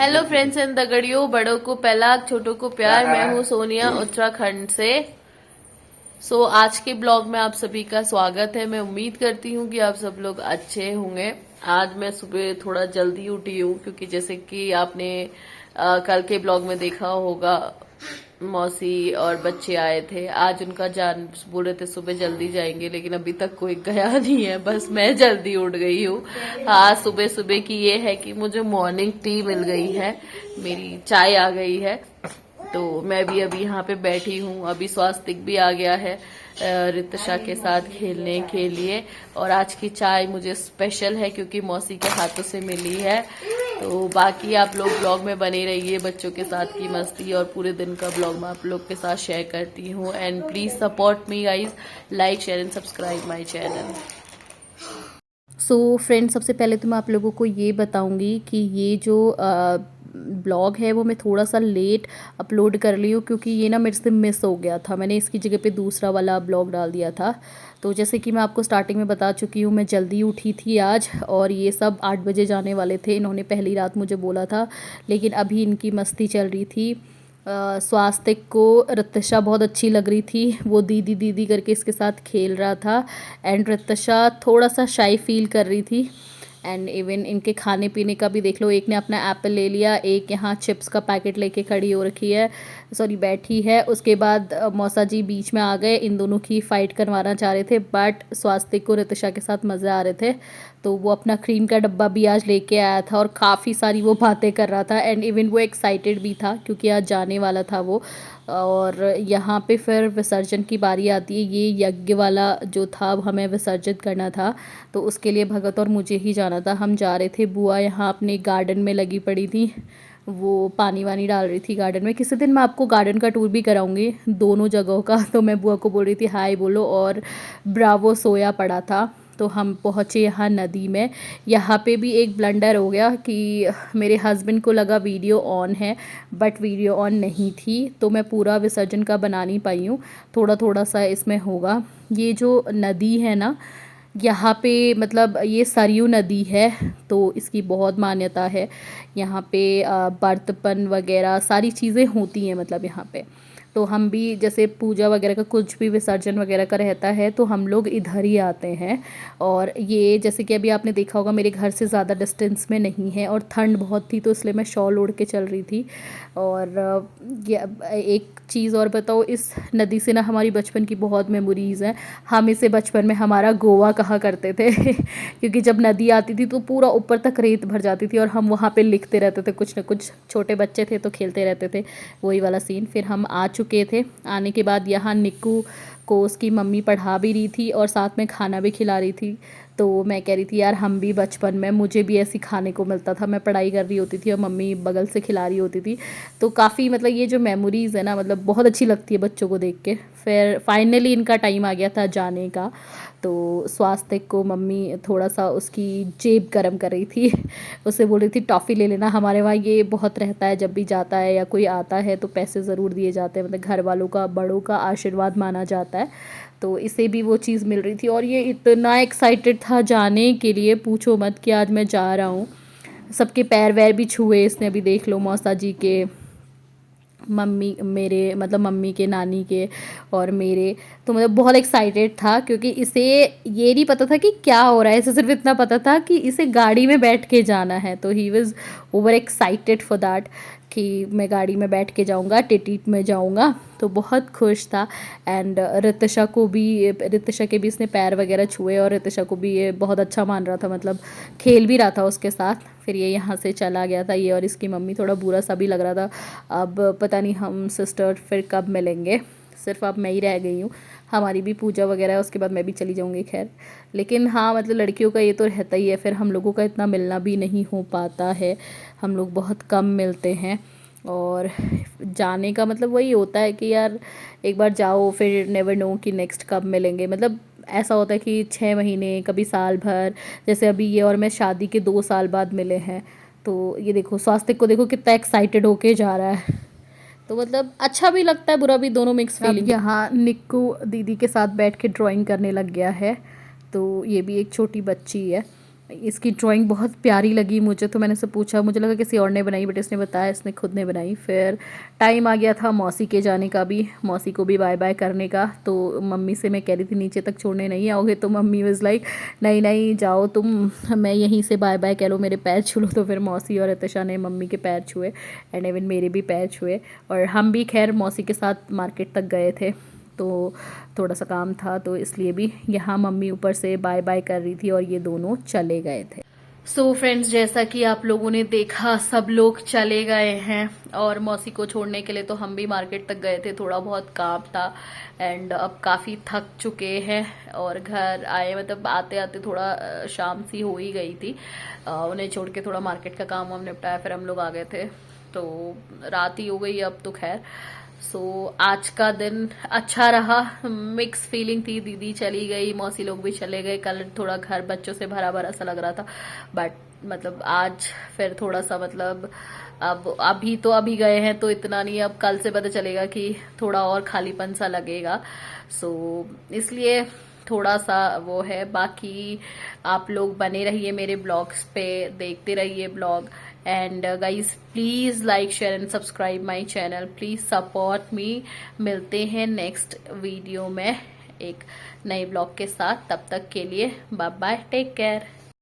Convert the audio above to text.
Hello friends and दगड़ियों, बड़ों को पहला छोटों को प्यार। मैं हूँ सोनिया उत्तराखंड से। आज के ब्लॉग में आप सभी का स्वागत है। मैं उम्मीद करती हूँ कि आप सब लोग अच्छे होंगे। आज मैं सुबह थोड़ा जल्दी उठी हूँ क्योंकि जैसे कि आपने कल के ब्लॉग में देखा होगा, मौसी और बच्चे आए थे। आज उनका जान बोल रहे थे सुबह जल्दी जाएंगे, लेकिन अभी तक कोई गया नहीं है। बस मैं जल्दी उठ गई हूँ। हाँ, सुबह सुबह की ये है कि मुझे मॉर्निंग टी मिल गई है, मेरी चाय आ गई है। तो मैं भी अभी यहाँ पे बैठी हूँ। अभी स्वास्तिक भी आ गया है रितशा के साथ खेलने के लिए। और आज की चाय मुझे स्पेशल है क्योंकि मौसी के हाथों से मिली है। तो बाकी आप लोग ब्लॉग में बने रहिए, बच्चों के साथ की मस्ती और पूरे दिन का ब्लॉग मैं आप लोग के साथ शेयर करती हूँ। And please support me guys, like share and subscribe my channel. Friends, सबसे पहले तो मैं आप लोगों को ये बताऊंगी कि ये जो ब्लॉग है वो मैं थोड़ा सा लेट अपलोड कर ली हूँ क्योंकि ये ना मेरे से मिस हो गया था। मैंने इसकी जगह पे दूसरा वाला ब्लॉग डाल दिया था। तो जैसे कि मैं आपको स्टार्टिंग में बता चुकी हूँ, मैं जल्दी उठी थी आज और ये सब 8 बजे जाने वाले थे। इन्होंने पहली रात मुझे बोला था, लेकिन अभी इनकी मस्ती चल रही थी। स्वास्तिक को रितशा बहुत अच्छी लग रही थी, वो दीदी दीदी करके इसके साथ खेल रहा था। एंड रितशा थोड़ा सा शाई फील कर रही थी। एंड इवन इनके खाने पीने का भी देख लो, एक ने अपना एप्पल ले लिया, एक यहाँ चिप्स का पैकेट लेके खड़ी हो रखी है, सॉरी बैठी है। उसके बाद मौसा जी बीच में आ गए, इन दोनों की फ़ाइट करवाना चाह रहे थे, बट स्वास्तिक को रितशा के साथ मज़े आ रहे थे। तो वो अपना क्रीम का डब्बा भी आज लेके आया था और काफ़ी सारी वो बातें कर रहा था। एंड इवन वो एक्साइटेड भी था क्योंकि आज जाने वाला था वो। और यहाँ पे फिर विसर्जन की बारी आती है। ये यज्ञ वाला जो था हमें विसर्जित करना था, तो उसके लिए भगत और मुझे ही जाना था। हम जा रहे थे, बुआ यहाँ अपने गार्डन में लगी पड़ी थी, वो पानी वानी डाल रही थी गार्डन में। किसी दिन मैं आपको गार्डन का टूर भी कराऊंगी, दोनों जगहों का। तो मैं बुआ को बोल रही थी हाय बोलो, और ब्रावो सोया पड़ा था। तो हम पहुँचे यहाँ नदी में। यहाँ पे भी एक ब्लंडर हो गया कि मेरे हस्बैंड को लगा वीडियो ऑन है, बट वीडियो ऑन नहीं थी, तो मैं पूरा विसर्जन का बना नहीं पाई हूँ। थोड़ा थोड़ा सा इसमें होगा। ये जो नदी है ना, यहाँ पे मतलब ये सरयू नदी है, तो इसकी बहुत मान्यता है। यहाँ पे बर्तन वगैरह सारी चीज़ें होती हैं मतलब यहाँ पे। तो हम भी जैसे पूजा वगैरह का कुछ भी विसर्जन वगैरह का रहता है तो हम लोग इधर ही आते हैं। और ये जैसे कि अभी आपने देखा होगा, मेरे घर से ज़्यादा डिस्टेंस में नहीं है और ठंड बहुत थी, तो इसलिए मैं शॉल ओढ़ के चल रही थी। और ये एक चीज़ और बताओ, इस नदी से ना हमारी बचपन की बहुत मेमोरीज़ हैं। हम इसे बचपन में हमारा गोवा कहा करते थे क्योंकि जब नदी आती थी तो पूरा ऊपर तक रेत भर जाती थी और हम वहाँ पे लिखते रहते थे कुछ ना कुछ। छोटे बच्चे थे तो खेलते रहते थे, वही वाला सीन। फिर हम आ चुके थे। आने के बाद यहाँ निक्कू को उसकी मम्मी पढ़ा भी रही थी और साथ में खाना भी खिला रही थी। तो मैं कह रही थी यार, हम भी बचपन में मुझे भी ऐसी खाने को मिलता था, मैं पढ़ाई कर रही होती थी और मम्मी बगल से खिला रही होती थी। तो काफ़ी मतलब ये जो मेमोरीज़ है ना, मतलब बहुत अच्छी लगती है बच्चों को देख के। फिर फाइनली इनका टाइम आ गया था जाने का। तो स्वास्तिक को मम्मी थोड़ा सा उसकी जेब गर्म कर रही थी उसे बोल रही थी टॉफ़ी ले लेना, हमारे वहाँ ये बहुत रहता है, जब भी जाता है या कोई आता है तो पैसे ज़रूर दिए जाते हैं, मतलब घर वालों का, बड़ों का आशीर्वाद माना जाता है। तो इसे भी वो चीज़ मिल रही थी और ये इतना एक्साइटेड था जाने के लिए, पूछो मत कि आज मैं जा रहा हूँ। सबके पैर वैर भी छुए इसने, अभी देख लो मौसा जी के, मम्मी मेरे मतलब मम्मी के, नानी के और मेरे। तो मतलब बहुत एक्साइटेड था क्योंकि इसे ये नहीं पता था कि क्या हो रहा है, इसे सिर्फ इतना पता था कि इसे गाड़ी में बैठ के जाना है। तो he was over excited for that कि मैं गाड़ी में बैठ के जाऊंगा, टिटिट में जाऊंगा। तो बहुत खुश था। एंड रितिशा के भी इसने पैर वगैरह छुए और रितिशा को भी ये बहुत अच्छा मान रहा था, मतलब खेल भी रहा था उसके साथ। फिर ये यहाँ से चला गया था, ये और इसकी मम्मी। थोड़ा बुरा सा भी लग रहा था। अब पता नहीं हम सिस्टर फिर कब मिलेंगे, सिर्फ अब मैं ही रह गई हूँ। हमारी भी पूजा वगैरह है, उसके बाद मैं भी चली जाऊँगी खैर। लेकिन हाँ, मतलब लड़कियों का ये तो रहता ही है, फिर हम लोगों का इतना मिलना भी नहीं हो पाता है, हम लोग बहुत कम मिलते हैं। और जाने का मतलब वही होता है कि यार एक बार जाओ, फिर नेवर नो कि नेक्स्ट कब मिलेंगे। मतलब ऐसा होता है कि 6 महीने, कभी साल भर। जैसे अभी ये और मैं शादी के 2 साल बाद मिले हैं। तो ये देखो स्वास्तिक को देखो कितना एक्साइटेड होके जा रहा है। तो मतलब अच्छा भी लगता है, बुरा भी, दोनों मिक्स फीलिंग। अब यहाँ निक्कू दीदी के साथ बैठ के ड्राइंग करने लग गया है। तो ये भी एक छोटी बच्ची है। इसकी ड्राइंग बहुत प्यारी लगी मुझे, तो मैंने उससे पूछा, मुझे लगा किसी और ने बनाई, बट इसने बताया इसने खुद ने बनाई। फिर टाइम आ गया था मौसी के जाने का भी, मौसी को भी बाय बाय करने का। तो मम्मी से मैं कह रही थी नीचे तक छोड़ने नहीं आओगे, तो मम्मी वाज लाइक नहीं नहीं जाओ तुम, मैं यहीं से बाय बाय कह लो, मेरे पैर छू लो। तो फिर मौसी और अतशा ने मम्मी के पैर छुए एंड इवन मेरे भी पैर छुए। और हम भी खैर मौसी के साथ मार्केट तक गए थे, तो थोड़ा सा काम था, तो इसलिए भी यहाँ मम्मी ऊपर से बाय बाय कर रही थी और ये दोनों चले गए थे। सो फ्रेंड्स, जैसा कि आप लोगों ने देखा सब लोग चले गए हैं और मौसी को छोड़ने के लिए तो हम भी मार्केट तक गए थे, थोड़ा बहुत काम था एंड अब काफ़ी थक चुके हैं और घर आए, मतलब आते आते थोड़ा शाम सी हो ही गई थी। उन्हें छोड़ के थोड़ा मार्केट का काम हम निपटाया, फिर हम लोग आ गए थे, तो रात ही हो गई अब तो खैर। सो आज का दिन अच्छा रहा, मिक्स फीलिंग थी, दीदी चली गई, मौसी लोग भी चले गए, कल थोड़ा घर बच्चों से भरा भरा सा लग रहा था, बट मतलब आज फिर थोड़ा सा मतलब अब अभी गए हैं तो इतना नहीं, अब कल से पता चलेगा कि थोड़ा और खालीपन सा लगेगा। सो इसलिए थोड़ा सा वो है। बाकी आप लोग बने रहिए मेरे ब्लॉग्स पे, देखते रहिए blog and guys please like share and subscribe my channel, please support me. मिलते हैं नेक्स्ट वीडियो में एक नए ब्लॉग के साथ, तब तक के लिए बाय बाय, टेक केयर।